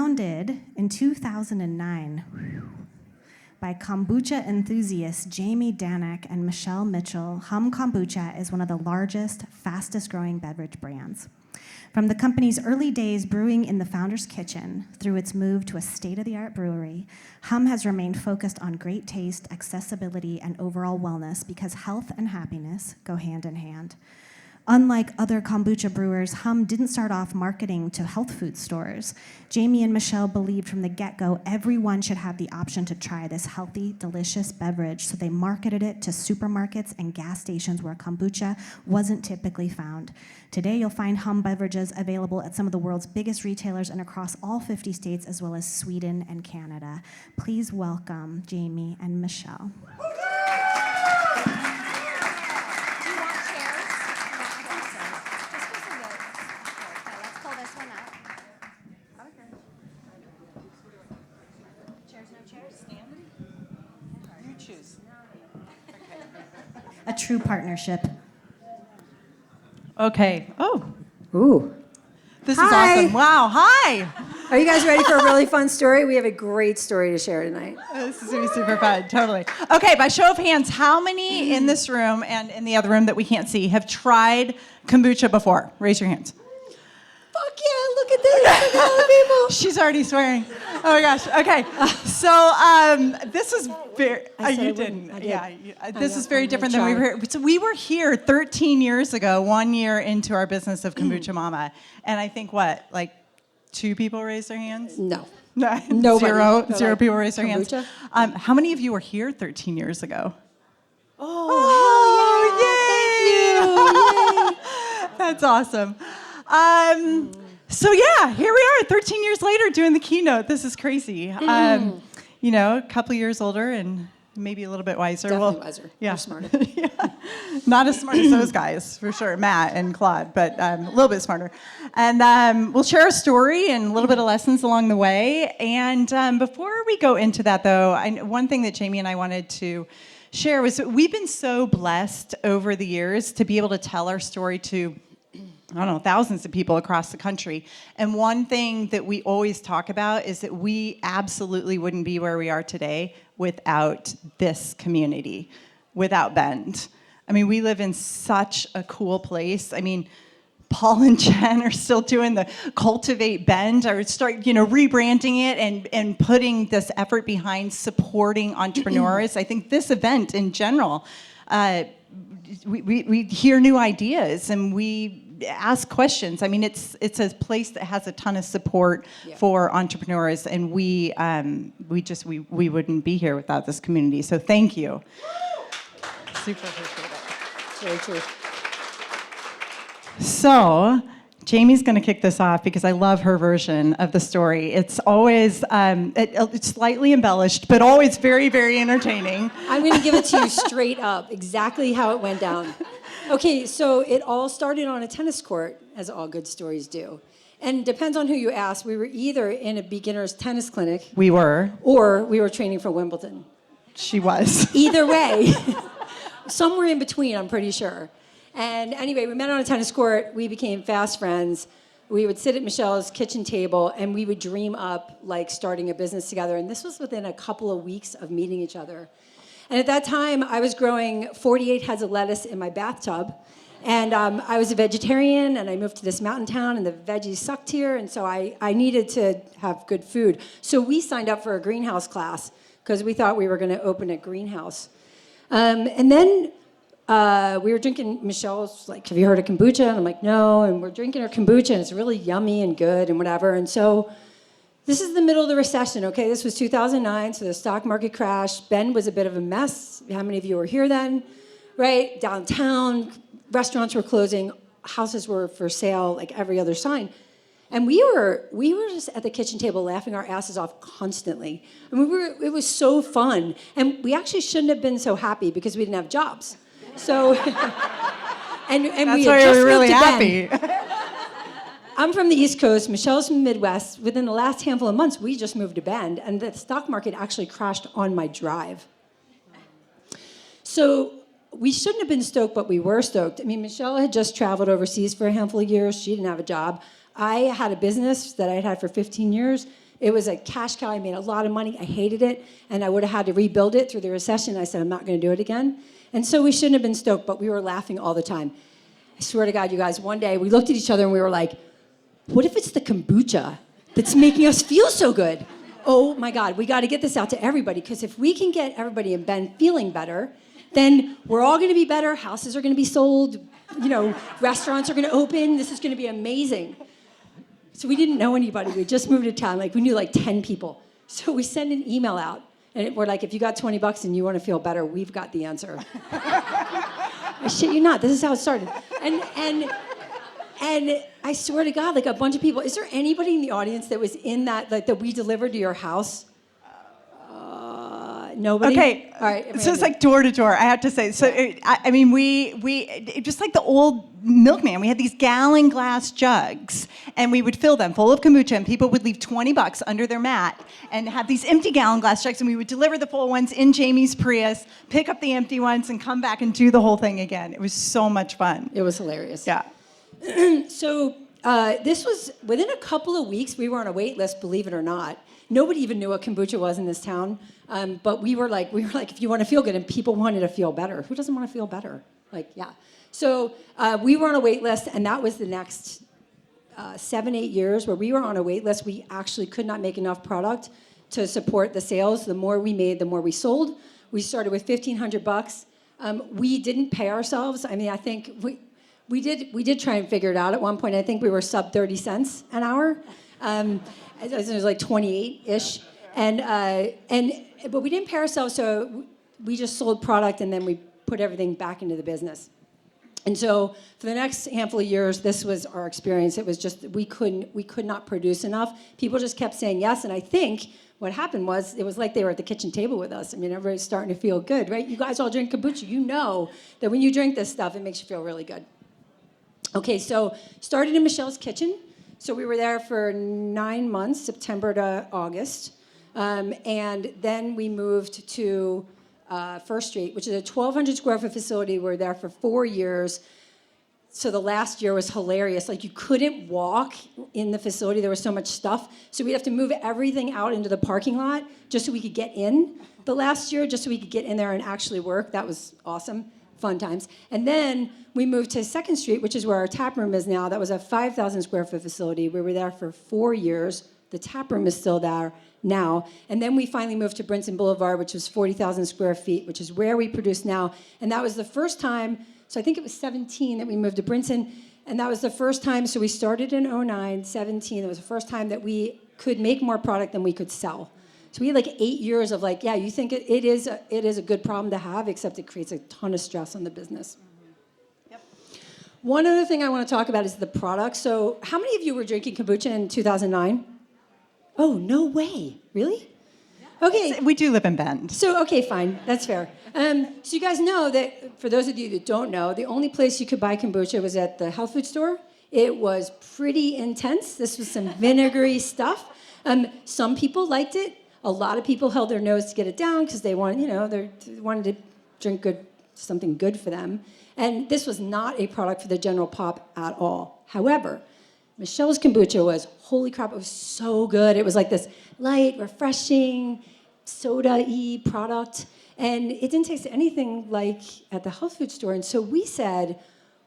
Founded in 2009 by kombucha enthusiasts Jamie Danek and Michelle Mitchell, Humm Kombucha is one of the largest, fastest-growing beverage brands. From the company's early days brewing in the founder's kitchen through its move to a state-of-the-art brewery, Humm has remained focused on great taste, accessibility, and overall wellness because health and happiness go hand in hand. Unlike other kombucha brewers, Humm didn't start off marketing to health food stores. Jamie and Michelle believed from the get-go everyone should have the option to try this healthy, delicious beverage, so they marketed it to supermarkets and gas stations where kombucha wasn't typically found. Today, you'll find Humm beverages available at some of the world's biggest retailers and across all 50 states, as well as Sweden and Canada. Please welcome Jamie and Michelle. A true partnership. Okay. Oh. Ooh. This Hi. is awesome. Wow. Hi. Are you guys ready for a really fun story? We have a great story to share tonight. This is going to be super fun. Totally. Okay, by show of hands, how many in this room and in the other room that we can't see have tried kombucha before? Raise your hands. Fuck yeah, look at this. Look at all the people. She's already swearing. Oh my gosh. Okay. So this is very. You didn't. I did. Yeah. This is very different than we were here. So we were here 13 years ago, 1 year into our business of Kombucha Mama, and I think like 2 people raised their hands. No. Nobody. Zero people raised their hands. Kombucha? How many of you were here 13 years ago? Oh, yay! Yay. That's awesome. So yeah, here we are 13 years later doing the keynote. This is crazy. A couple years older and maybe a little bit wiser. Definitely wiser. Yeah. We're smarter. Yeah. Not as smart as those guys, for sure, Matt and Claude, but a little bit smarter. And we'll share a story and a little bit of lessons along the way. And before we go into that, though, one thing that Jamie and I wanted to share was that we've been so blessed over the years to be able to tell our story to thousands of people across the country. And one thing that we always talk about is that we absolutely wouldn't be where we are today without this community, without Bend. I mean, we live in such a cool place. I mean, Paul and Jen are still doing the Cultivate Bend, or start, rebranding it and putting this effort behind supporting entrepreneurs. I think this event in general, we hear new ideas and we ask questions. I mean, it's a place that has a ton of support for entrepreneurs, and we wouldn't be here without this community. So thank you. Super appreciate it. It's very true. So Jamie's going to kick this off because I love her version of the story. It's always it's slightly embellished, but always very, very entertaining. I'm going to give it to you straight up, exactly how it went down. Okay, so it all started on a tennis court, as all good stories do. And it depends on who you ask. We were either in a beginner's tennis clinic. We were. Or we were training for Wimbledon. She was. Either way. Somewhere in between, I'm pretty sure. And anyway, we met on a tennis court. We became fast friends. We would sit at Michelle's kitchen table, and we would dream up, like, starting a business together. And this was within a couple of weeks of meeting each other. And at that time, I was growing 48 heads of lettuce in my bathtub. And I was a vegetarian, and I moved to this mountain town, and the veggies sucked here, and so I needed to have good food. So we signed up for a greenhouse class because we thought we were going to open a greenhouse. And then we were drinking, Michelle's like, have you heard of kombucha? And I'm like, no. And we're drinking our kombucha, and it's really yummy and good and whatever. And so this is the middle of the recession, okay? This was 2009, so the stock market crashed. Bend was a bit of a mess. How many of you were here then? Right? Downtown, restaurants were closing, houses were for sale, like every other sign. And we were just at the kitchen table laughing our asses off constantly. And it was so fun. And we actually shouldn't have been so happy because we didn't have jobs. So, and That's we why had just we were really moved to happy. Bend. I'm from the East Coast. Michelle's from the Midwest. Within the last handful of months, we just moved to Bend, and the stock market actually crashed on my drive. So we shouldn't have been stoked, but we were stoked. I mean, Michelle had just traveled overseas for a handful of years. She didn't have a job. I had a business that I'd had for 15 years. It was a cash cow. I made a lot of money. I hated it, and I would have had to rebuild it through the recession. I said, I'm not going to do it again. And so we shouldn't have been stoked, but we were laughing all the time. I swear to God, you guys, one day we looked at each other and we were like, what if it's the kombucha that's making us feel so good? Oh my God, we got to get this out to everybody, because if we can get everybody in Bend feeling better, then we're all going to be better. Houses are going to be sold. Restaurants are going to open. This is going to be amazing. So we didn't know anybody. We just moved to town. We knew 10 people. So we sent an email out, and we're like, if you got $20 and you want to feel better, we've got the answer. I shit you not. This is how it started. And I swear to God, a bunch of people. Is there anybody in the audience that was in that, that we delivered to your house? Nobody? Okay. All right. So it's door to door, I have to say. So, we just like the old milkman, we had these gallon glass jugs, and we would fill them full of kombucha, and people would leave $20 under their mat and have these empty gallon glass jugs, and we would deliver the full ones in Jamie's Prius, pick up the empty ones, and come back and do the whole thing again. It was so much fun. It was hilarious. Yeah. So this was, within a couple of weeks, we were on a wait list, believe it or not. Nobody even knew what kombucha was in this town. But we were like, if you want to feel good, and people wanted to feel better. Who doesn't want to feel better? Yeah. So we were on a wait list, and that was the next 7-8 years where we were on a wait list. We actually could not make enough product to support the sales. The more we made, the more we sold. We started with $1,500. We didn't pay ourselves. I think we did try and figure it out at one point. I think we were sub 30 cents an hour. It was 28-ish. But we didn't pay ourselves, so we just sold product, and then we put everything back into the business. And so for the next handful of years, this was our experience. It was just we could not produce enough. People just kept saying yes, and I think what happened was it was like they were at the kitchen table with us. Everybody's starting to feel good, right? You guys all drink kombucha. You know that when you drink this stuff, it makes you feel really good. Okay, so started in Michelle's kitchen. So we were there for 9 months, September to August. And then we moved to First Street, which is a 1,200 square foot facility. We were there for 4 years. So the last year was hilarious. You couldn't walk in the facility. There was so much stuff. So we'd have to move everything out into the parking lot just so we could get in the last year, just so we could get in there and actually work. That was awesome. Fun times. And then we moved to 2nd Street, which is where our tap room is now. That was a 5,000 square foot facility. We were there for 4 years. The tap room is still there now. And then we finally moved to Brinson Boulevard, which was 40,000 square feet, which is where we produce now. And that was the first time, so I think it was 17 that we moved to Brinson. And that was the first time, so we started in 09, 17. It was the first time that we could make more product than we could sell. So we had 8 years of you think it is a good problem to have, except it creates a ton of stress on the business. Yep. One other thing I want to talk about is the product. So how many of you were drinking kombucha in 2009? Oh, no way. Really? Yeah. Okay. We do live in Bend. So, okay, fine. That's fair. So you guys know that, for those of you that don't know, the only place you could buy kombucha was at the health food store. It was pretty intense. This was some vinegary stuff. Some people liked it. A lot of people held their nose to get it down because they wanted, they wanted to drink something good for them. And this was not a product for the general pop at all. However, Michelle's kombucha was, holy crap, it was so good. It was this light, refreshing, soda-y product. And it didn't taste anything like at the health food store. And so we said,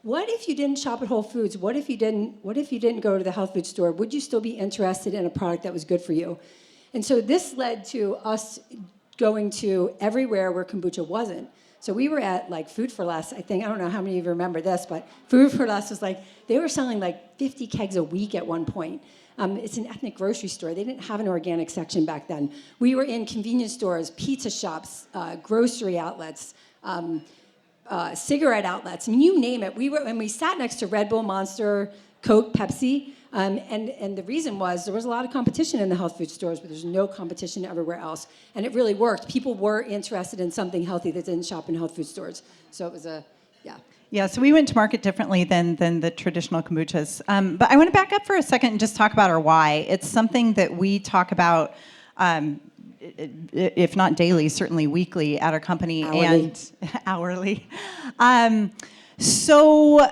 what if you didn't shop at Whole Foods? What if you didn't go to the health food store? Would you still be interested in a product that was good for you? And so this led to us going to everywhere where kombucha wasn't. So we were at Food for Less, I think. I don't know how many of you remember this, but Food for Less was they were selling 50 kegs a week at one point. It's an ethnic grocery store. They didn't have an organic section back then. We were in convenience stores, pizza shops, grocery outlets, cigarette outlets. You name it. We sat next to Red Bull, Monster, Coke, Pepsi. And the reason was there was a lot of competition in the health food stores, but there's no competition everywhere else. And it really worked. People were interested in something healthy that didn't shop in health food stores. So it was yeah. Yeah, so we went to market differently than the traditional kombuchas. But I want to back up for a second and just talk about our why. It's something that we talk about, if not daily, certainly weekly at our company. Hourly. And hourly. So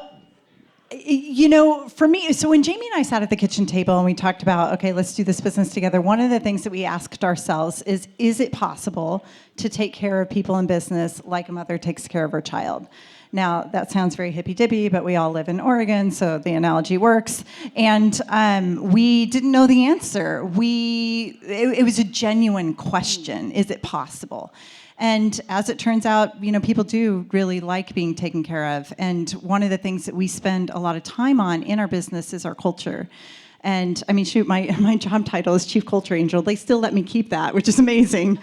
For me, so when Jamie and I sat at the kitchen table and we talked about, okay, let's do this business together, one of the things that we asked ourselves is it possible to take care of people in business like a mother takes care of her child? Now, that sounds very hippy-dippy, but we all live in Oregon, so the analogy works. And we didn't know the answer. It was a genuine question. Is it possible? And as it turns out, people do really like being taken care of. And one of the things that we spend a lot of time on in our business is our culture. And shoot, my job title is Chief Culture Angel. They still let me keep that, which is amazing.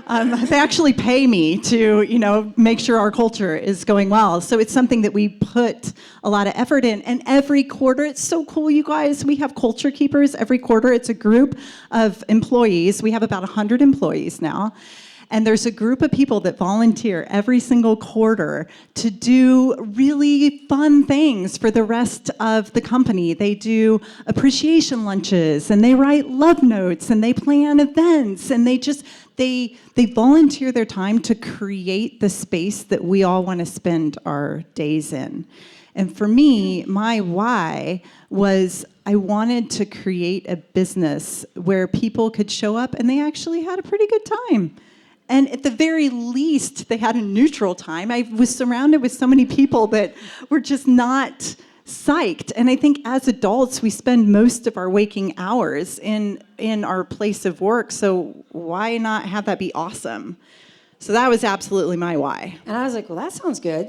They actually pay me to, make sure our culture is going well. So it's something that we put a lot of effort in. And every quarter, it's so cool, you guys. We have culture keepers every quarter. It's a group of employees. We have about 100 employees now. And there's a group of people that volunteer every single quarter to do really fun things for the rest of the company. They do appreciation lunches, and they write love notes, and they plan events, and they volunteer their time to create the space that we all want to spend our days in. And for me, my why was I wanted to create a business where people could show up and they actually had a pretty good time. And at the very least, they had a neutral time. I was surrounded with so many people that were just not psyched. And I think as adults, we spend most of our waking hours in our place of work. So why not have that be awesome? So that was absolutely my why. And I was like, well, that sounds good.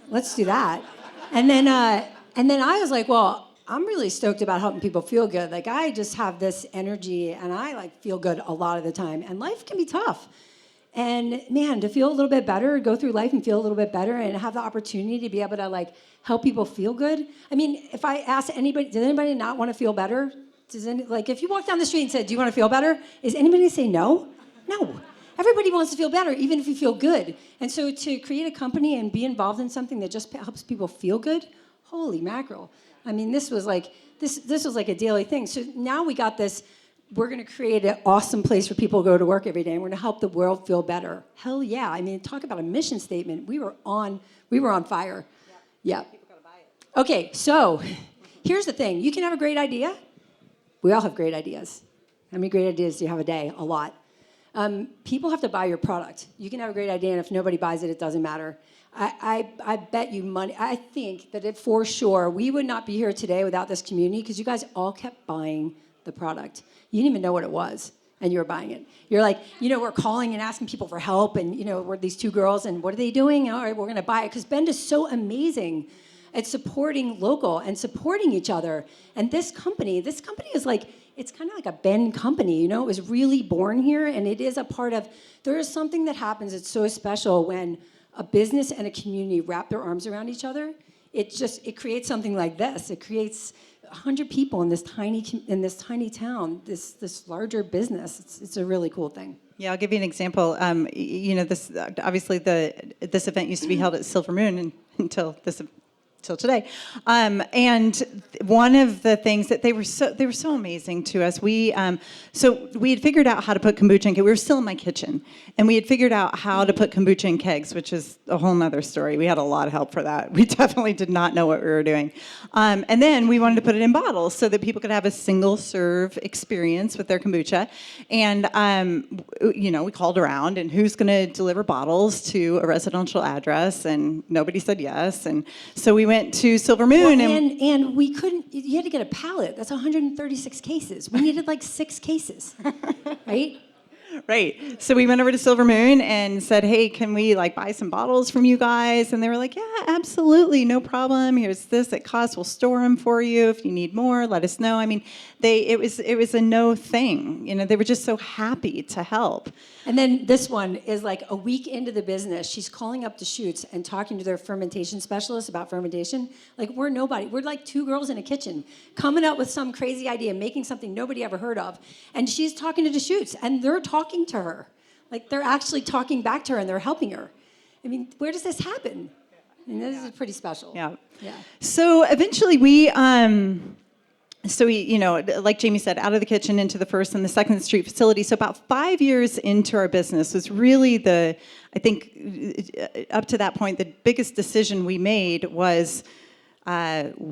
Let's do that. And then I was like, well, I'm really stoked about helping people feel good. Like, I just have this energy, and I feel good a lot of the time. And life can be tough. And man, to feel a little bit better, go through life and feel a little bit better and have the opportunity to be able to help people feel good. If I ask anybody, does anybody not want to feel better? If you walk down the street and said, do you want to feel better? Is anybody say no? No. Everybody wants to feel better, even if you feel good. And so to create a company and be involved in something that just helps people feel good, holy mackerel. This was this was like a daily thing. So now we got this. We're going to create an awesome place for people to go to work every day, and we're going to help the world feel better. Hell yeah. Talk about a mission statement. We were on fire. Yeah. People got to buy it. Okay, so here's the thing. You can have a great idea. We all have great ideas. How many great ideas do you have a day? A lot. People have to buy your product. You can have a great idea, and if nobody buys it, it doesn't matter. I bet you money. I think that for sure, we would not be here today without this community, because you guys all kept buying the product. You didn't even know what it was, and you were buying it. You're like, we're calling and asking people for help, and, we're these two girls, and what are they doing? All right, we're going to buy it. Because Bend is so amazing at supporting local and supporting each other. And this company is it's kind of like a Bend company, It was really born here, and it is a part of, there is something that happens that's so special when a business and a community wrap their arms around each other. It creates something like this. It creates 100 people in this tiny town, this larger business. It's a really cool thing. Yeah, I'll give you an example. This obviously this event used to be held at Silver Moon until today. And one of the things that they were so amazing to us. We had figured out how to put kombucha in kegs. We were still in my kitchen, and we had figured out how to put kombucha in kegs, which is a whole nother story. We had a lot of help for that. We definitely did not know what we were doing. And then we wanted to put it in bottles so that people could have a single serve experience with their kombucha. And we called around, and who's going to deliver bottles to a residential address? And nobody said yes. And so we went to Silver Moon, and we couldn't. You had to get a pallet. That's 136 cases. We needed 6 cases, right? Right. So we went over to Silver Moon and said, hey, can we buy some bottles from you guys? And they were like, yeah, absolutely, no problem. Here's this at cost. We'll store them for you. If you need more, let us know. It was a no thing. They were just so happy to help. And then this one is a week into the business. She's calling up the Shoots and talking to their fermentation specialist about fermentation. We're nobody. We're 2 girls in a kitchen coming up with some crazy idea, making something nobody ever heard of. And she's talking to the Shoots, and they're talking to her. They're actually talking back to her, and they're helping her. Where does this happen? This is pretty special. Yeah. So eventually we... So we, like Jamie said, out of the kitchen into the first and the second street facility. So about 5 years into our business was really I think up to that point, the biggest decision we made was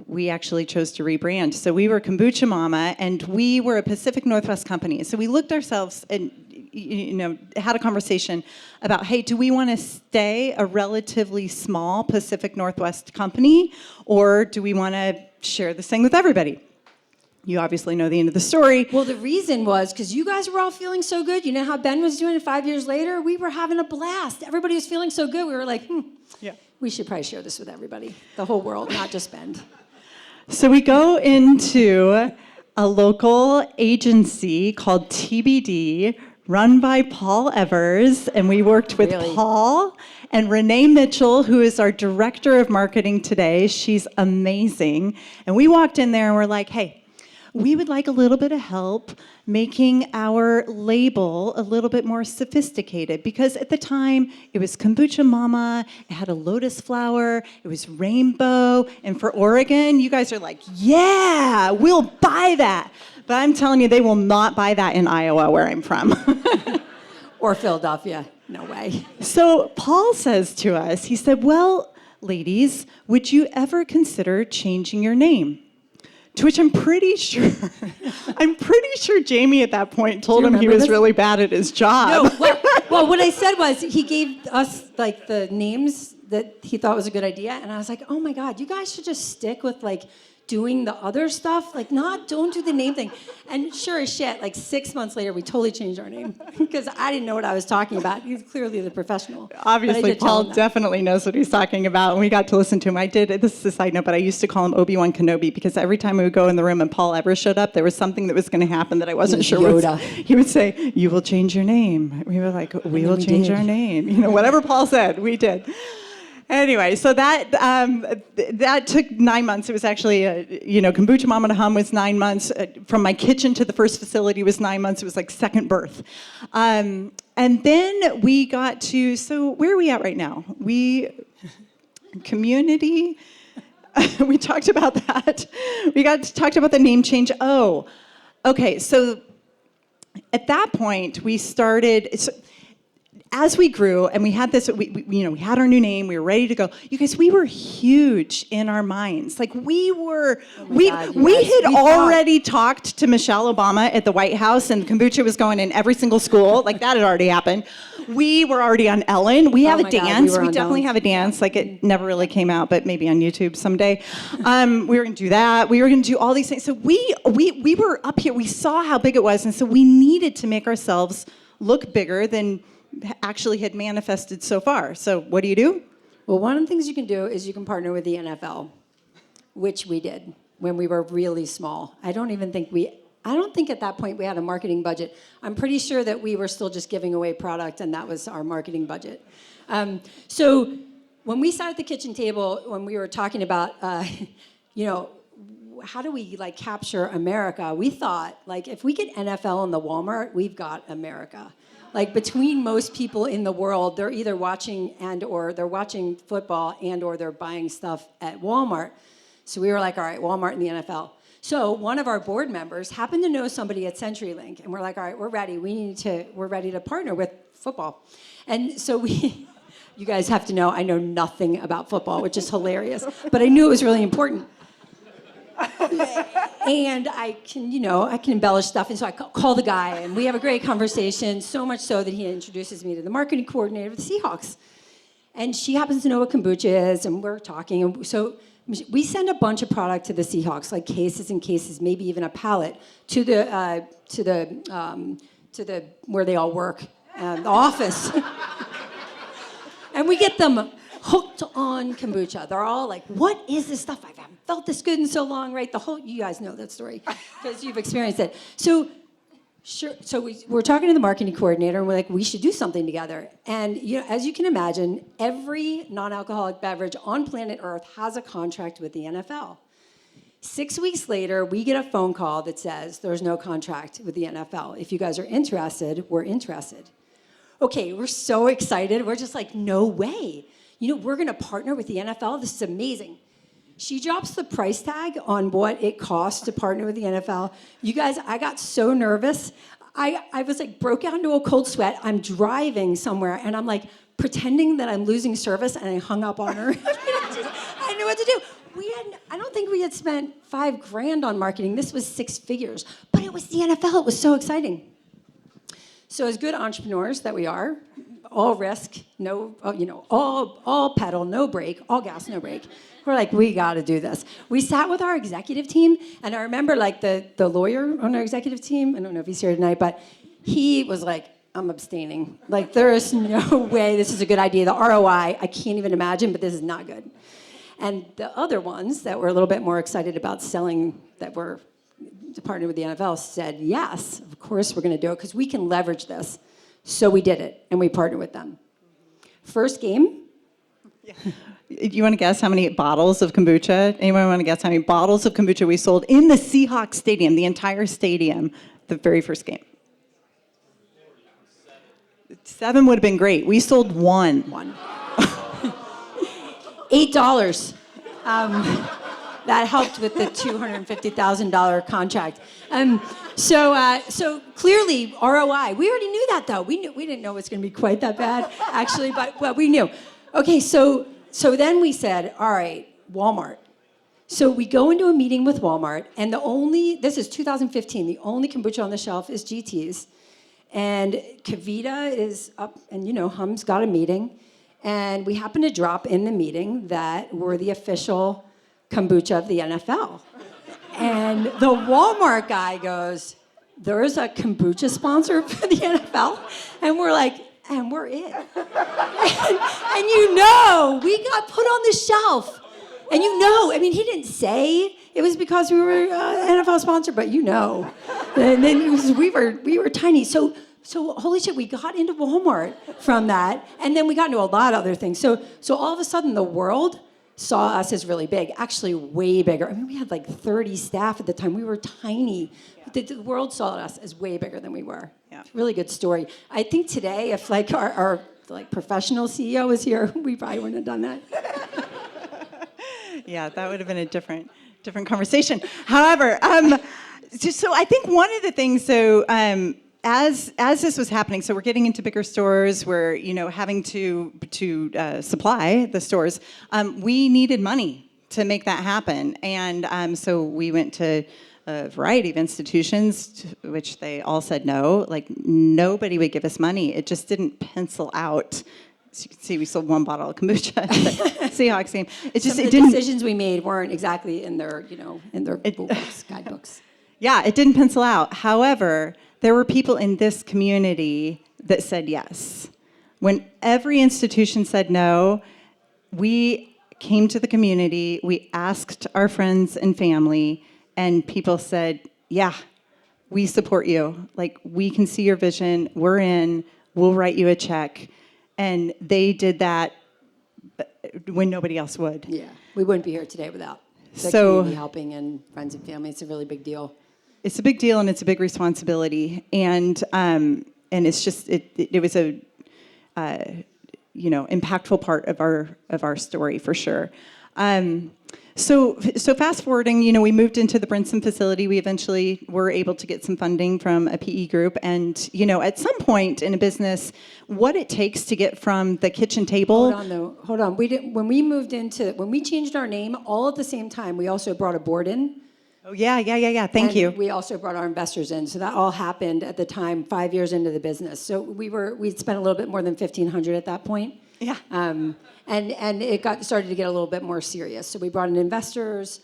we actually chose to rebrand. So we were Kombucha Mama, and we were a Pacific Northwest company. So we looked ourselves and had a conversation about, hey, do we want to stay a relatively small Pacific Northwest company, or do we want to share this thing with everybody? You obviously know the end of the story. Well, the reason was because you guys were all feeling so good. You know how Ben was doing it 5 years later? We were having a blast. Everybody was feeling so good. We were like, Yeah. We should probably share this with everybody, the whole world, not just Ben. So we go into a local agency called TBD, run by Paul Evers, and we worked with Really? Paul and Renee Mitchell, who is our director of marketing today. She's amazing. And we walked in there and we're like, hey, we would like a little bit of help making our label a little bit more sophisticated, because at the time it was Kombucha Mama, it had a lotus flower, it was rainbow, and for Oregon, you guys are like, yeah, we'll buy that. But I'm telling you, they will not buy that in Iowa, where I'm from. Or Philadelphia. No way. So Paul says to us, he said, well, ladies, would you ever consider changing your name? To which I'm pretty sure Jamie at that point told him he was really bad at his job. No, well, what I said was he gave us like the names that he thought was a good idea, and I was like, oh my God, you guys should just stick with like doing the other stuff, like don't do the name thing. And sure as shit, like 6 months later, we totally changed our name because I didn't know what I was talking about. He's clearly the professional. Obviously, Paul definitely knows what he's talking about, and we got to listen to him. This is a side note, but I used to call him Obi-Wan Kenobi because every time we would go in the room and Paul Evers showed up, there was something that was going to happen that I wasn't sure Yoda. He would say, you will change your name. We were like, we will change our name. Whatever Paul said, we did. Anyway, so that took 9 months. It was actually, Kombucha Mama to Humm was 9 months. From my kitchen to the first facility was 9 months. It was like second birth. And then we got to, so where are we at right now? Community, we talked about that. Talked about the name change. Oh, okay, so at that point, we started, as we grew and we had this, we had our new name, we were ready to go. You guys, we were huge in our minds. Like we had already talked to Michelle Obama at the White House, and kombucha was going in every single school. Like that had already happened. We were already on Ellen. We have a dance. We definitely have a dance. Like it never really came out, but maybe on YouTube someday. We were going to do that. We were going to do all these things. So we were up here. We saw how big it was, and so we needed to make ourselves look bigger than actually had manifested so far. So what do? Well, one of the things you can do is you can partner with the NFL, which we did when we were really small. I don't think at that point we had a marketing budget. I'm pretty sure that we were still just giving away product, and that was our marketing budget. So when we sat at the kitchen table, when we were talking about, how do we like capture America? We thought like if we get NFL in the Walmart, we've got America. Like between most people in the world, they're either watching or they're watching football or they're buying stuff at Walmart. So we were like, all right, Walmart and the NFL. So one of our board members happened to know somebody at CenturyLink, and we're like, all right, we're ready. We're ready to partner with football. And so you guys have to know, I know nothing about football, which is hilarious, but I knew it was really important. And I can embellish stuff. And so I call the guy, and we have a great conversation, so much so that he introduces me to the marketing coordinator of the Seahawks. And she happens to know what kombucha is, and we're talking. And so we send a bunch of product to the Seahawks, like cases and cases, maybe even a pallet, to the where they all work, the office. And we get them hooked on kombucha. They're all like, what is this stuff? I haven't felt this good in so long, right? You guys know that story because you've experienced it. So we're talking to the marketing coordinator, and we're like, we should do something together. And as you can imagine, every non-alcoholic beverage on planet Earth has a contract with the NFL. 6 weeks later, we get a phone call that says there's no contract with the NFL. If you guys are interested, we're interested. Okay, we're so excited. We're just like, no way. We're going to partner with the NFL. This is amazing. She drops the price tag on what it costs to partner with the NFL. You guys, I got so nervous. I was like, broke out into a cold sweat. I'm driving somewhere, and I'm like pretending that I'm losing service, and I hung up on her. I didn't know what to do. I don't think we had spent $5,000 on marketing. This was 6 figures, but it was the NFL. It was so exciting. So as good entrepreneurs that we are, all risk, no, all pedal, no brake, all gas, no brake. We're like, we got to do this. We sat with our executive team, and I remember like the lawyer on our executive team, I don't know if he's here tonight, but he was like, I'm abstaining. Like, there is no way this is a good idea. The ROI, I can't even imagine, but this is not good. And the other ones that were a little bit more excited about selling, that were partnered with the NFL, said, yes, of course we're going to do it, because we can leverage this. So we did it, and we partnered with them. First game. Yeah. You want to guess how many bottles of kombucha? Anyone want to guess how many bottles of kombucha we sold in the Seahawks stadium, the entire stadium, the very first game? 7 would have been great. We sold one. $8. That helped with the $250,000 contract. So clearly ROI. We already knew that though. We didn't know it was going to be quite that bad actually, but we knew. Okay, so then we said, all right, Walmart. So we go into a meeting with Walmart, and this is 2015, the only kombucha on the shelf is GT's. And Kavita is up, and Humm's got a meeting. And we happen to drop in the meeting that we're the official kombucha of the NFL. And the Walmart guy goes, there's a kombucha sponsor for the NFL? And we're like, and we're it. and we got put on the shelf. And he didn't say it was because we were an NFL sponsor, but And then we were tiny. So holy shit, we got into Walmart from that, and then we got into a lot of other things. So all of a sudden, the world saw us as really big, actually way bigger. I mean, we had like 30 staff at the time. We were tiny. Yeah. The world saw us as way bigger than we were. Yeah. Really good story. I think today, if like our professional CEO was here, we probably wouldn't have done that. Yeah, that would have been a different conversation. However, so I think one of the things, as this was happening, so we're getting into bigger stores, we're having to supply the stores. We needed money to make that happen, and so we went to a variety of institutions, to which they all said no. Like, nobody would give us money. It just didn't pencil out. As you can see, we sold 1 bottle of kombucha at the Seahawks game. The decisions we made weren't exactly in their guidebooks. Yeah, it didn't pencil out. However, there were people in this community that said yes. When every institution said no, we came to the community, we asked our friends and family, and people said, yeah, we support you. Like, we can see your vision, we're in, we'll write you a check. And they did that when nobody else would. Yeah, we wouldn't be here today without the community helping and friends and family. It's a really big deal. It's a big deal, and it's a big responsibility, and it's just it was a impactful part of our story for sure. So fast forwarding, we moved into the Brinson facility. We eventually were able to get some funding from a PE group, and at some point in a business, what it takes to get from the kitchen table. Hold on. When we changed our name, all at the same time, we also brought a board in. Oh, yeah. Thank you. We also brought our investors in. So that all happened at the time, 5 years into the business. So we'd spent a little bit more than $1,500 at that point. Yeah. And it started to get a little bit more serious. So we brought in investors.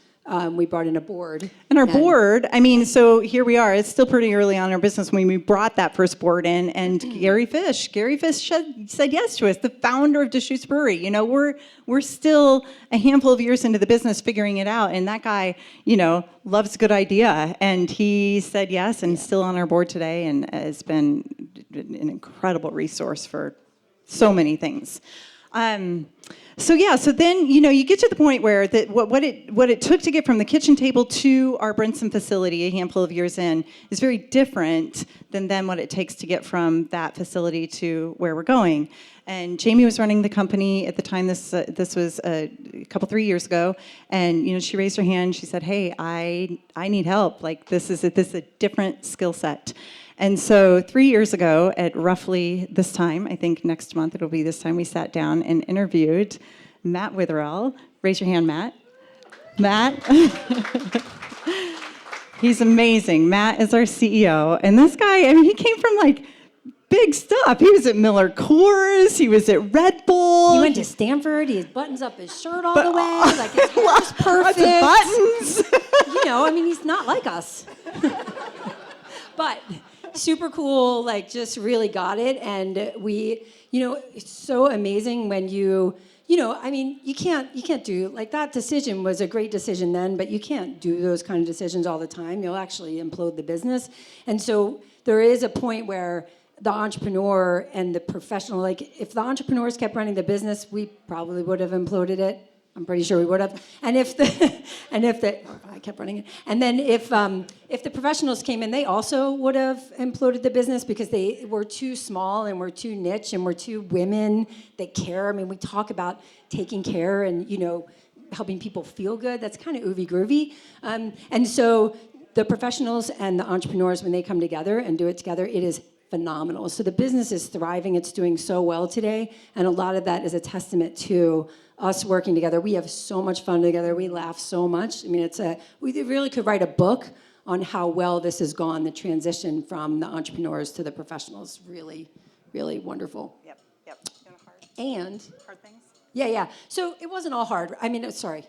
We brought in a board. And our board, so here we are. It's still pretty early on in our business when we brought that first board in, and Gary Fish said yes to us, the founder of Deschutes Brewery. We're still a handful of years into the business figuring it out, and that guy, loves a good idea, and he said yes, and still on our board today, and has been an incredible resource for so many things. So then, you get to the point where what it took to get from the kitchen table to our Brinson facility a handful of years in is very different than what it takes to get from that facility to where we're going. And Jamie was running the company at the time. This was a couple 3 years ago, and she raised her hand. She said, "Hey, I need help. Like, this is a different skill set." And so 3 years ago, at roughly this time, I think next month it'll be this time, we sat down and interviewed Matt Witherell. Raise your hand, Matt. Matt. He's amazing. Matt is our CEO. And this guy, I mean, he came from like big stuff. He was at Miller Coors. He was at Red Bull. He went to Stanford. He buttons up his shirt all the way. Like his hair's perfect. Lots of buttons. You know, I mean, he's not like us. But super cool, like just really got it. And we, you know, it's so amazing when you know, I mean, you can't do, like that decision was a great decision then, but you can't do those kind of decisions all the time. You'll actually implode the business. And so there is a point where the entrepreneur and the professional, like if the entrepreneurs kept running the business, we probably would have imploded it. I'm pretty sure we would have. And if I kept running it. And then if the professionals came in, they also would have imploded the business because they were too small and we're too niche and we're too women that care. I mean, we talk about taking care and, you know, helping people feel good. That's kind of oovy groovy. And so the professionals and the entrepreneurs, when they come together and do it together, it is phenomenal. So the business is thriving. It's doing so well today. And a lot of that is a testament to us working together. We have so much fun together. We laugh so much. I mean, we really could write a book on how well this has gone, the transition from the entrepreneurs to the professionals. Really, really wonderful. Yep. And Hard things? yeah. So it wasn't all hard. I mean, sorry,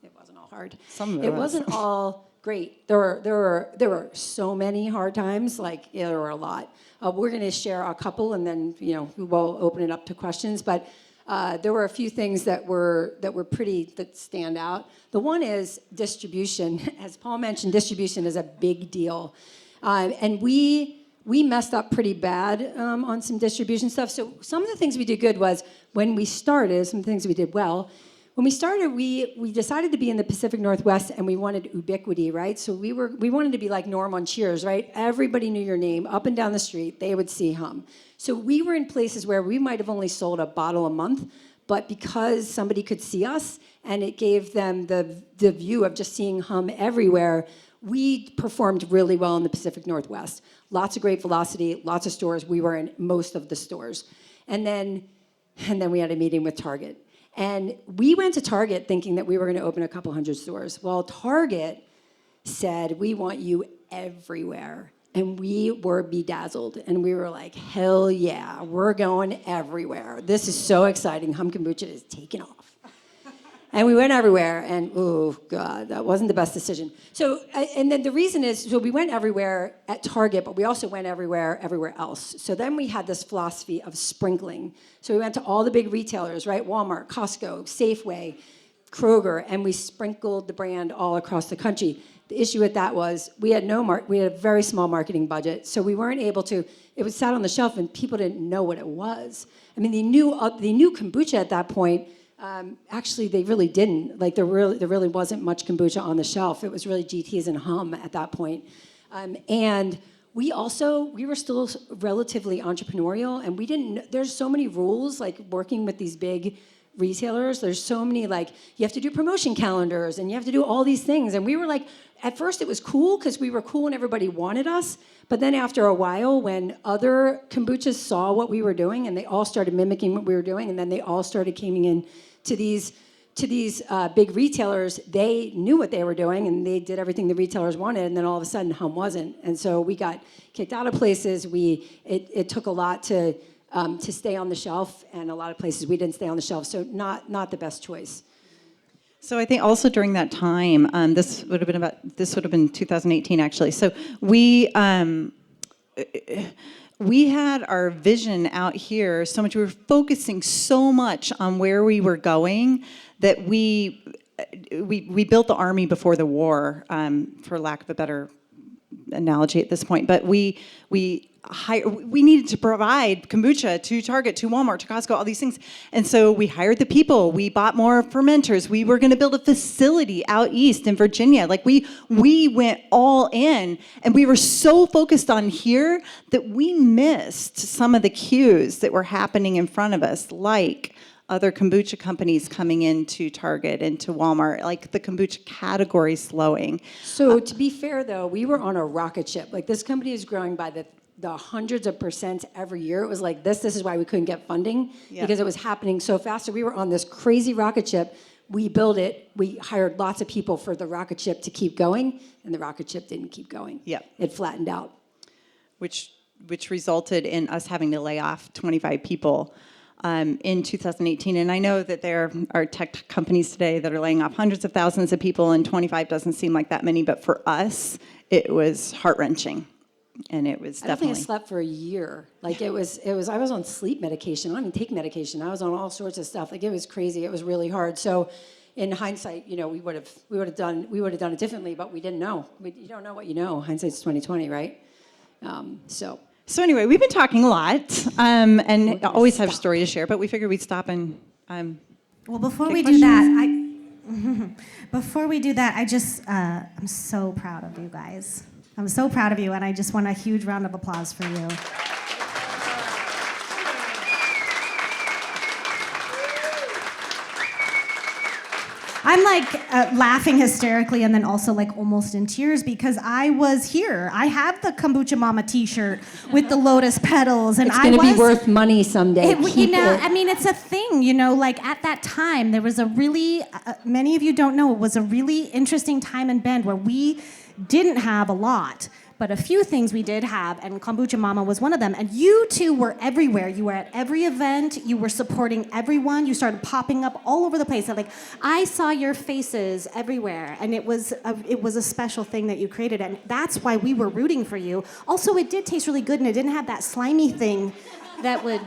it wasn't all hard. Some of it wasn't all great. There were so many hard times. Like there were a lot. We're going to share a couple, and then we'll open it up to questions. But there were a few things that stand out. The one is distribution. As Paul mentioned, distribution is a big deal, and we messed up pretty bad on some distribution stuff. So some of the things we did good was when we started. Some things we did well. When we started, we decided to be in the Pacific Northwest, and we wanted ubiquity, right? So we wanted to be like Norm on Cheers, right? Everybody knew your name. Up and down the street, they would see Humm. So we were in places where we might have only sold a bottle a month, but because somebody could see us, and it gave them the view of just seeing Humm everywhere, we performed really well in the Pacific Northwest. Lots of great velocity, lots of stores. We were in most of the stores. And then we had a meeting with Target. And we went to Target thinking that we were going to open a couple hundred stores. Well, Target said, we want you everywhere. And we were bedazzled. And we were like, hell yeah, we're going everywhere. This is so exciting. Humm Kombucha is taking off. And we went everywhere, and oh, God, that wasn't the best decision. So, and then the reason is, so we went everywhere at Target, but we also went everywhere else. So then we had this philosophy of sprinkling. So we went to all the big retailers, right? Walmart, Costco, Safeway, Kroger, and we sprinkled the brand all across the country. The issue with that was we had we had a very small marketing budget, so we weren't able to. It was sat on the shelf, and people didn't know what it was. I mean, they knew kombucha at that point. Actually, they really didn't. Like there really wasn't much kombucha on the shelf. It was really GTs and Humm at that point. And we were still relatively entrepreneurial, and we didn't. There's so many rules, like working with these big retailers. There's so many, like you have to do promotion calendars, and you have to do all these things. And we were like, at first it was cool because we were cool and everybody wanted us. But then after a while, when other kombuchas saw what we were doing, and they all started mimicking what we were doing, and then they all started coming in to these big retailers, they knew what they were doing, and they did everything the retailers wanted, and then all of a sudden, Humm wasn't. And so we got kicked out of places. It took a lot to stay on the shelf, and a lot of places we didn't stay on the shelf, so not the best choice. So I think also during that time, this would have been 2018 actually. So we had our vision out here so much. We were focusing so much on where we were going that we built the army before the war, for lack of a better analogy at this point. But we needed to provide kombucha to Target, to Walmart, to Costco, all these things. And so we hired the people. We bought more fermenters. We were going to build a facility out east in Virginia. Like we went all in, and we were so focused on here that we missed some of the cues that were happening in front of us, like other kombucha companies coming into Target and to Walmart, like the kombucha category slowing. So to be fair, though, we were on a rocket ship. Like this company is growing by the hundreds of percent every year. It was like this is why we couldn't get funding, because it was happening so fast. So we were on this crazy rocket ship. we built it. We hired lots of people for the rocket ship to keep going, and the rocket ship didn't keep going. Yep. It flattened out. Which resulted in us having to lay off 25 people in 2018. And I know that there are tech companies today that are laying off hundreds of thousands of people, and 25 doesn't seem like that many. But for us, it was heart-wrenching. And it was I don't definitely... think I slept for a year. Like it was, I was on sleep medication. I don't even take medication. I was on all sorts of stuff. Like it was crazy. It was really hard. So in hindsight, you know, we would have done it differently, but we didn't know. You don't know what you know. Hindsight's 2020, right? So anyway, we've been talking a lot, and always have a story to share, but we figured we'd stop and Well, before we questions? do that, before we do that, I just I'm so proud of you guys. I'm so proud of you, and I just want a huge round of applause for you. I'm like laughing hysterically and then also like almost in tears because I was here. I have the Kombucha Mama t-shirt with the lotus petals, and it's going to be worth money someday. I mean, it's a thing, you know, like at that time, there was a really, many of you don't know, it was a really interesting time in Bend where we didn't have a lot. But a few things we did have, and Kombucha Mama was one of them. And you two were everywhere. You were at every event. You were supporting everyone. You started popping up all over the place. And like, I saw your faces everywhere, and it was a special thing that you created, and that's why we were rooting for you. Also, it did taste really good, and it didn't have that slimy thing that would.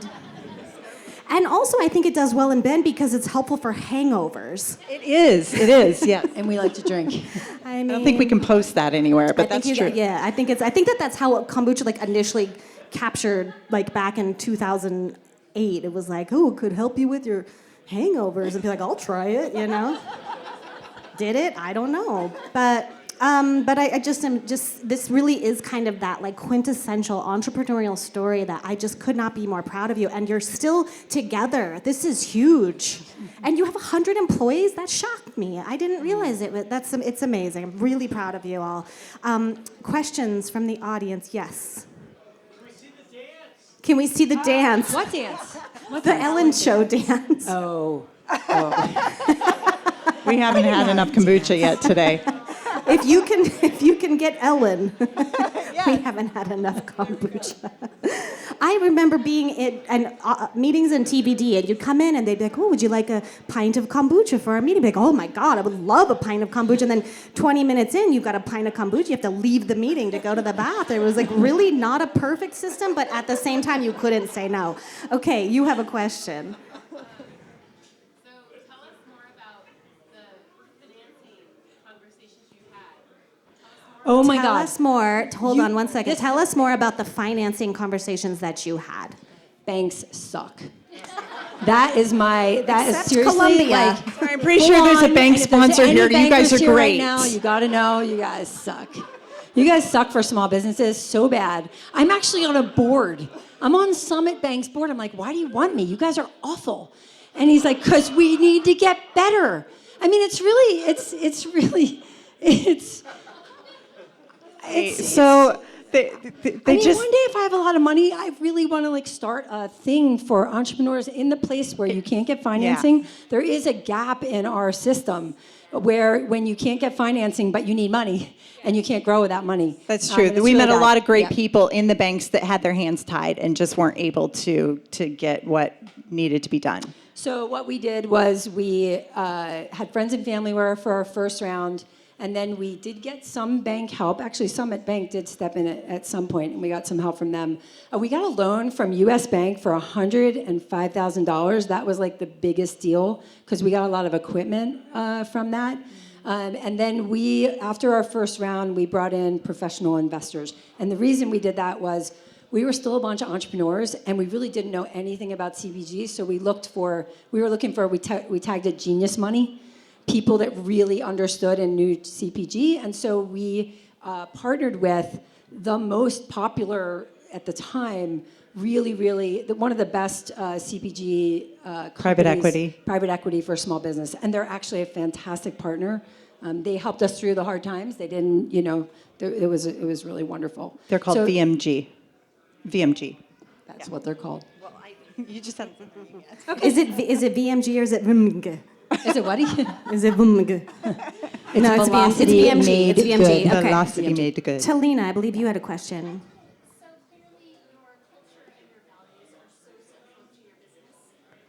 And also, I think it does well in Bend because it's helpful for hangovers. It is, yeah. And we like to drink. I don't think we can post that anywhere, but that's true. Yeah, I think that's how kombucha like initially captured, like back in 2008. It was like, oh, it could help you with your hangovers, and be like, I'll try it, you know. Did it? I don't know, but I just am this really is kind of that like quintessential entrepreneurial story that I just could not be more proud of you. And you're still together. This is huge. And you have 100 employees. That shocked me. I didn't realize it. It's amazing. I'm really proud of you all. Questions from the audience? Yes. Can we see the dance? What dance? The Ellen Show dance. Oh. We haven't had enough kombucha yet today. If you can get Ellen, we haven't had enough kombucha. I remember being at meetings in TBD, and you'd come in and they'd be like, oh, would you like a pint of kombucha for our meeting? Be like, oh my God, I would love a pint of kombucha. And then 20 minutes in, you've got a pint of kombucha. You have to leave the meeting to go to the bath. It was like really not a perfect system, but at the same time, you couldn't say no. Okay, you have a question. Oh my Tell God. us more. Hold on one second. Tell us more about the financing conversations that you had. Banks suck. That is seriously Columbia. like. I'm pretty sure there's a bank sponsor here. You guys are great. Right now, you got to know you guys suck. You guys suck for small businesses so bad. I'm actually on a board. I'm on Summit Bank's board. I'm like, why do you want me? You guys are awful. And he's like, because we need to get better. I mean, it's so they I mean, just... one day if I have a lot of money, I really want to like start a thing for entrepreneurs in the place where you can't get financing. Yeah. There is a gap in our system where when you can't get financing, but you need money and you can't grow without money. That's true. We met a lot of great people in the banks that had their hands tied and just weren't able to get what needed to be done. So what we did was we had friends and family for our first round. And then we did get some bank help. Actually, Summit Bank did step in at some point, and we got some help from them. We got a loan from U.S. Bank for $105,000. That was like the biggest deal because we got a lot of equipment from that. And then after our first round, we brought in professional investors. And the reason we did that was we were still a bunch of entrepreneurs, and we really didn't know anything about CPG. So we tagged it genius money. People that really understood and knew CPG. And so we partnered with the most popular at the time, really, one of the best CPG private equity for small business. And they're actually a fantastic partner. They helped us through the hard times. They didn't, it was really wonderful. They're called VMG. VMG. That's what they're called. Well, you just said. Okay. Is it VMG or is it VMG? Is it what? Is it VMG? No, it's velocity VMG. made It's VMG. good. Okay. Velocity made good. Talina, I believe you had a question. So clearly your culture and your values are so central to your business.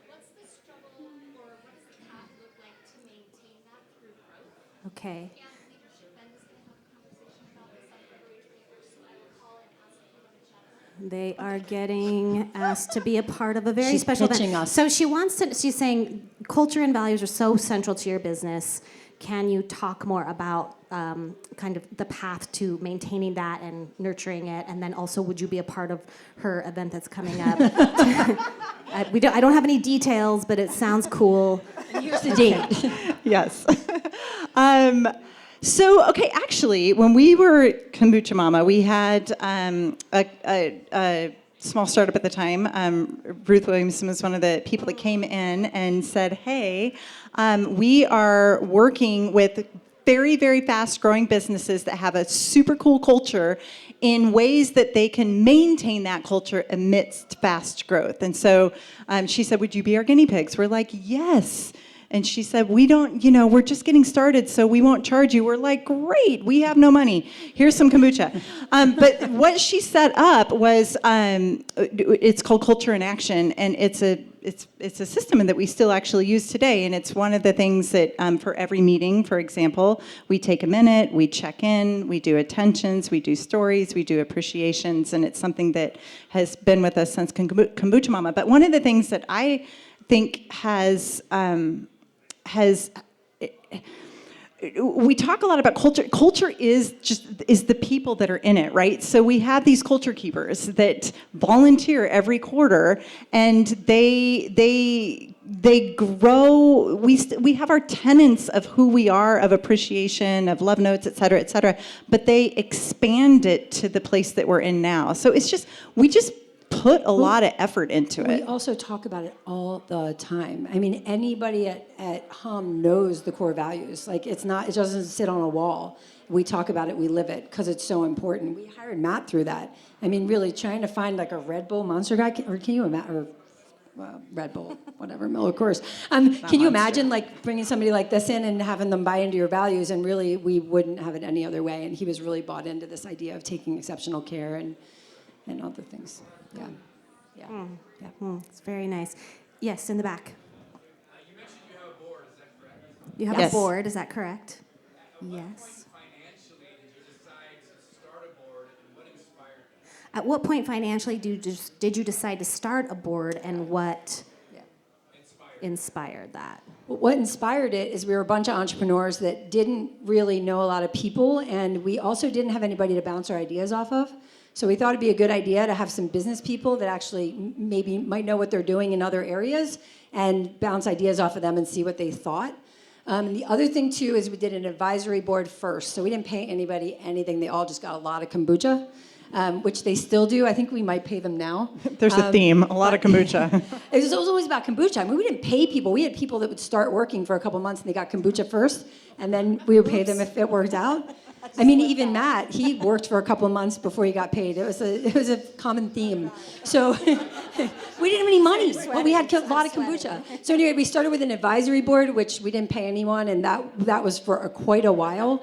What's the struggle or what does the path look like to maintain that through growth Okay. and leadership? Ben was going to have a conversation about this on beverage makers, so I will call and ask for them to chat about. They are getting asked to be a part of a very She's special pitching event. us. So she's saying culture and values are so central to your business. Can you talk more about kind of the path to maintaining that and nurturing it? And then also, would you be a part of her event that's coming up? I don't have any details, but it sounds cool. Here's the date. Yes. Okay, actually, when we were Kombucha Mama, we had a small startup at the time. Ruth Williamson was one of the people that came in and said, hey, we are working with very, very fast-growing businesses that have a super cool culture in ways that they can maintain that culture amidst fast growth. And so she said, would you be our guinea pigs? We're like, yes. And she said, we don't, we're just getting started, so we won't charge you. We're like, great, we have no money. Here's some kombucha. But what she set up was, it's called Culture in Action, and it's a system that we still actually use today. And it's one of the things that for every meeting, for example, we take a minute, we check in, we do attentions, we do stories, we do appreciations, and it's something that has been with us since Kombucha Mama. But one of the things that I think we talk a lot about culture. Culture is the people that are in it, right? So we have these culture keepers that volunteer every quarter, and they grow. We have our tenets of who we are, of appreciation, of love notes, et cetera, but they expand it to the place that we're in now. So we just put a lot of effort into it. We also talk about it all the time. I mean, anybody at Humm knows the core values. Like, it doesn't sit on a wall. We talk about it, we live it, because it's so important. We hired Matt through that. I mean, really trying to find like a Red Bull Monster guy, or can you imagine, or Red Bull, whatever, Miller Coors. Can you imagine like bringing somebody like this in and having them buy into your values? And really, we wouldn't have it any other way. And he was really bought into this idea of taking exceptional care and other things. Yeah. It's very nice. Yes, in the back. You mentioned you have a board, is that correct? You have Yes. a board, is that correct? At Yes. what point financially did you decide to start a board, and what inspired that? At what point financially did you decide to start a board, and what inspired that? What inspired it is we were a bunch of entrepreneurs that didn't really know a lot of people, and we also didn't have anybody to bounce our ideas off of. So we thought it'd be a good idea to have some business people that actually maybe might know what they're doing in other areas and bounce ideas off of them and see what they thought. And the other thing, too, is we did an advisory board first. So we didn't pay anybody anything. They all just got a lot of kombucha, which they still do. I think we might pay them now. There's a theme, a lot of kombucha. It was always about kombucha. I mean, we didn't pay people. We had people that would start working for a couple months and they got kombucha first, and then we would pay them if it worked out. I mean, even Matt, he worked for a couple of months before he got paid. It was a common theme. So we didn't have any money, but we had a lot of kombucha. So anyway, we started with an advisory board, which we didn't pay anyone, and that was for quite a while.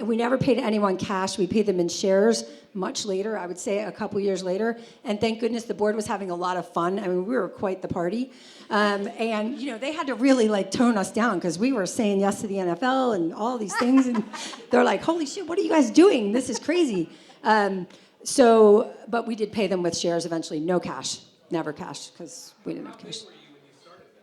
We never paid anyone cash. We paid them in shares much later, I would say a couple years later. And thank goodness the board was having a lot of fun. I mean, we were quite the party. And, they had to really, like, tone us down because we were saying yes to the NFL and all these things. And they're like, holy shit, what are you guys doing? This is crazy. But we did pay them with shares eventually. No cash. Never cash because we didn't have cash.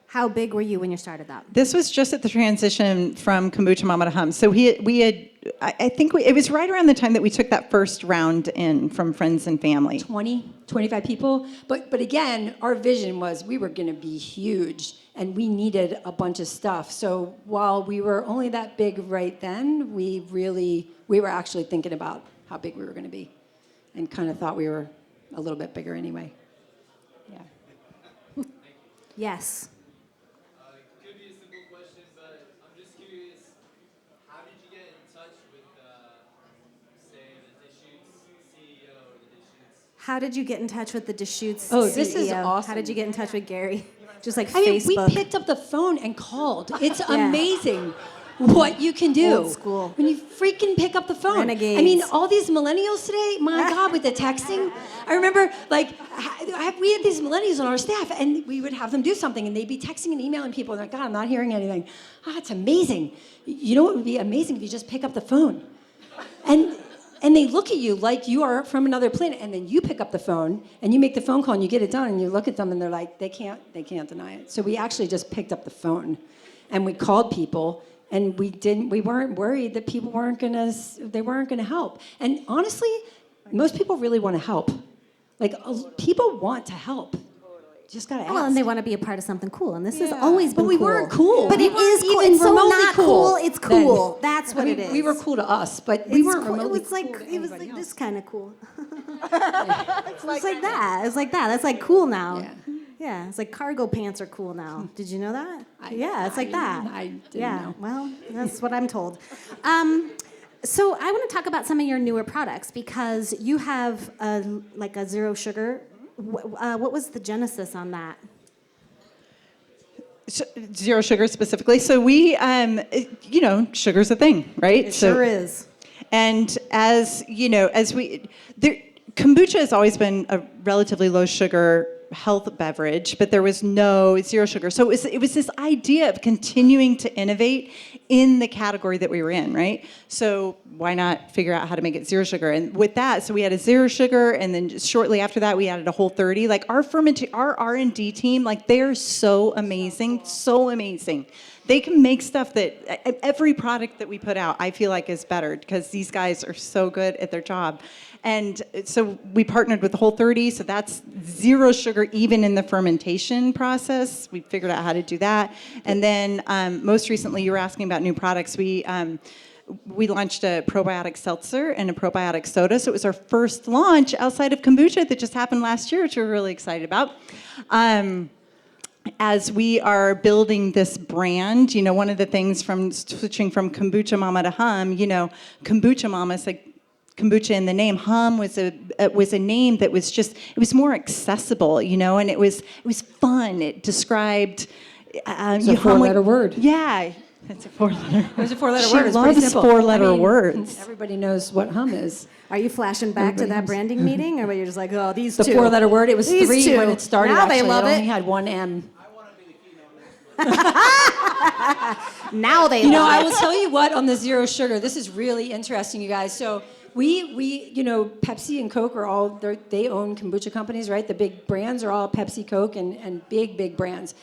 How big were you when you started that? This was just at the transition from Kombucha Mama to Humm. So it was right around the time that we took that first round in from friends and family. 25 people. But again, our vision was we were going to be huge and we needed a bunch of stuff. So while we were only that big right then, we were actually thinking about how big we were going to be and kind of thought we were a little bit bigger anyway. Yeah. Yes. Could be a simple question, but I'm just curious, how did you get in touch with, say, the Deschutes CEO or the Deschutes? How did you get in touch with the Deschutes Oh, CEO? this is awesome. How did you get in touch with Gary? Just like I mean, we Facebook. picked up the phone and called. It's amazing what you can do. Old school. When you freaking pick up the phone. Renegades. I mean, all these millennials today, my God, with the texting. I remember, like, we had these millennials on our staff, and we would have them do something, and they'd be texting and emailing people, and they're like, God, I'm not hearing anything. It's amazing. You know what would be amazing if you just pick up the phone? And they look at you like you are from another planet, and then you pick up the phone and you make the phone call and you get it done, and you look at them and they're like, they can't deny it. So we actually just picked up the phone and we called people, and we weren't worried that people weren't gonna help. And honestly, most people really want to help. Like, people want to help. Just gotta ask. Well, and they want to be a part of something cool, and this has always been But we cool. weren't cool. But We it weren't is cool. even It's so remotely not cool cool. It's then. cool. That's what it is. We were cool to us, but we weren't cool. remotely It was like cool to it was anybody like this else. kind of cool. It's like that. It's like that. That's like cool now. Yeah. Yeah, it's like cargo pants are cool now. Did you know that? Yeah, it's like that. I didn't yeah. know. Well, that's what I'm told. So I want to talk about some of your newer products because you have like a zero sugar. What was the genesis on that? Zero sugar specifically. So we, sugar's a thing, right? It sure is. And as you know, kombucha has always been a relatively low sugar health beverage, but there was no zero sugar. So it was this idea of continuing to innovate in the category that we were in, right? So why not figure out how to make it zero sugar? And with that, so we had a zero sugar, and then just shortly after that, we added a Whole30. Like our R&D team, like they're so amazing, so amazing. They can make stuff that every product that we put out, I feel like is better because these guys are so good at their job. And so we partnered with Whole30, so that's zero sugar even in the fermentation process. We figured out how to do that. And then most recently, you were asking about new products. We launched a probiotic seltzer and a probiotic soda. So it was our first launch outside of kombucha that just happened last year, which we're really excited about. As we are building this brand, one of the things from switching from Kombucha Mama to Humm, Kombucha Mama is like kombucha in the name. Humm was a name that was just, it was more accessible, and it was fun. It described It's a four-letter word. Yeah, it's a four-letter. It was a four-letter She word. It's pretty loves simple. four-letter words. Everybody knows what Humm is. Are you flashing back to that branding meeting, or were you just like, oh, these The two? four-letter word. It was These 3 two. when it started. Now actually. they love it it. only had one M. Now they I love will tell you what on the zero sugar. This is really interesting, you guys. So we Pepsi and Coke are all they own kombucha companies, right? The big brands are all Pepsi, Coke, and big brands.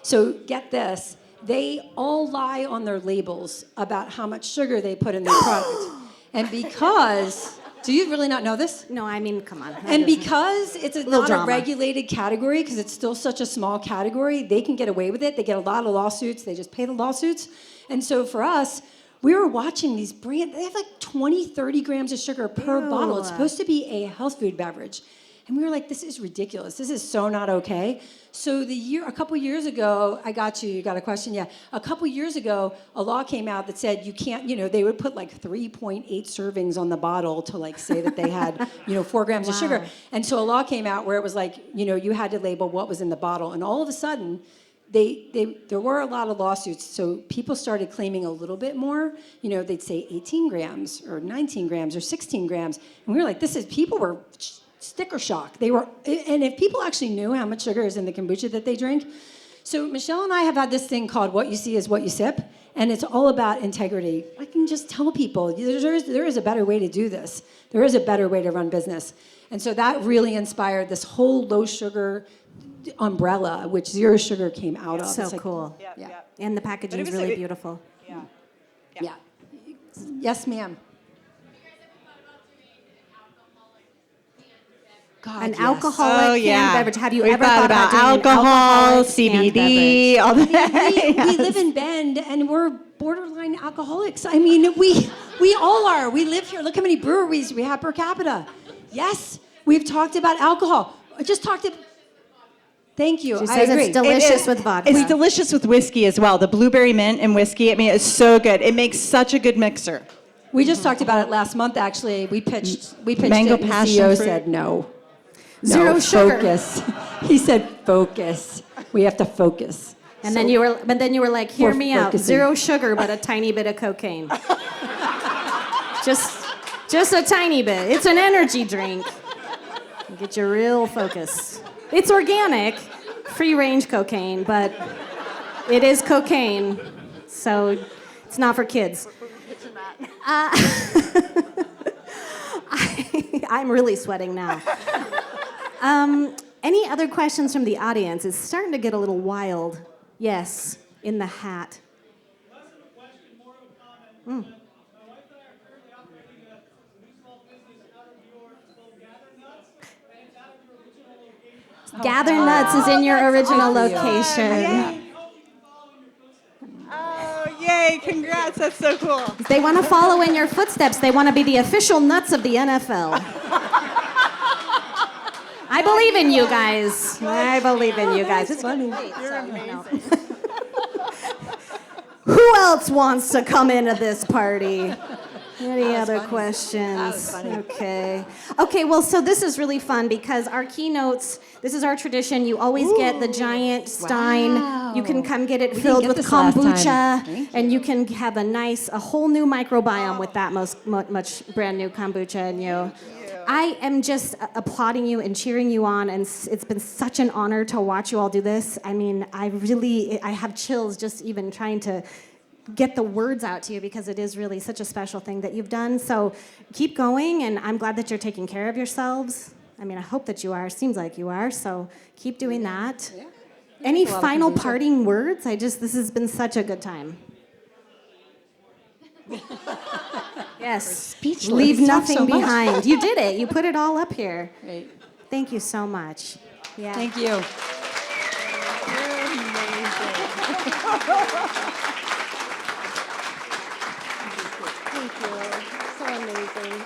So get this. They all lie on their labels about how much sugar they put in their product. And because, do you really not know this? No, I mean, come on. And because it's not drama. a regulated category, because it's still such a small category, they can get away with it. They get a lot of lawsuits. They just pay the lawsuits. And so for us, we were watching these brands. They have like 20, 30 grams of sugar per bottle. It's supposed to be a health food beverage. And we were like, this is ridiculous. This is so not okay. So a couple years ago, I got you got a question? Yeah. A couple years ago, a law came out that said you can't, they would put like 3.8 servings on the bottle to like say that they had, 4 grams of sugar. And so a law came out where it was like, you had to label what was in the bottle. And all of a sudden, there were a lot of lawsuits. So people started claiming a little bit more. They'd say 18 grams or 19 grams or 16 grams. And we were like, people were sticker shock. And if people actually knew how much sugar is in the kombucha that they drink. So Michelle and I have had this thing called what you see is what you sip, and it's all about integrity. I can just tell people there is a better way to do this. There is a better way to run business. And so that really inspired this whole low sugar umbrella, which zero sugar came out of. So It's like, cool. Yeah. And the packaging is really beautiful. Yeah. Yes, ma'am. God, An yes. alcoholic canned beverage. Have you We've ever thought thought about doing an alcohol, alcoholic canned CBD, beverage? all that? We live in Bend, and we're borderline alcoholics. I mean, we all are. We live here. Look how many breweries we have per capita. Yes, we've talked about alcohol. I just talked about... Thank you. She I says agree. it's delicious with vodka. It's delicious with whiskey as well. The blueberry mint and whiskey, it's so good. It makes such a good mixer. We just talked about it last month, actually. We pitched Mango it, and the passion CEO fruit. said no. Zero No, sugar. focus. He said focus. We have to focus. And then you were like, hear We're me out. focusing. 0 sugar, but a tiny bit of cocaine. just a tiny bit. It's an energy drink. Get you real focused. It's organic, free-range cocaine, but it is cocaine, so it's not for kids. I'm really sweating now. Any other questions from the audience? It's starting to get a little wild. Yes, in the hat. Less of a question, more of a comment. My wife and I are currently operating a new small business out of New York. It's called Gather Nuts, and it's out of your original location. Gather Nuts is in your original location. Yay. Oh, yay, congrats, that's so cool. They want to follow in your footsteps. They want to be the official nuts of the NFL. I believe in you guys. I believe in you guys. It's funny. You're amazing. Who else wants to come into this party? Any other questions? Okay. Okay, well, so this is really fun because our keynotes, this is our tradition. You always get the giant stein. You can come get it filled get with this last time. kombucha, Thank and you can have a whole new microbiome with that much brand new kombucha in you. I am just applauding you and cheering you on, and it's been such an honor to watch you all do this. I mean, I have chills just even trying to get the words out to you because it is really such a special thing that you've done. So keep going, and I'm glad that you're taking care of yourselves. I mean, I hope that you are. Seems like you are, so keep doing that. Yeah. Any a lot of final kombucha. parting words? This has been such a good time. Yes. Speechless. Leave You talk nothing so much. behind. You did it. You put it all up here. Great. Thank you so much. Yeah. Thank you. Thank you. So amazing.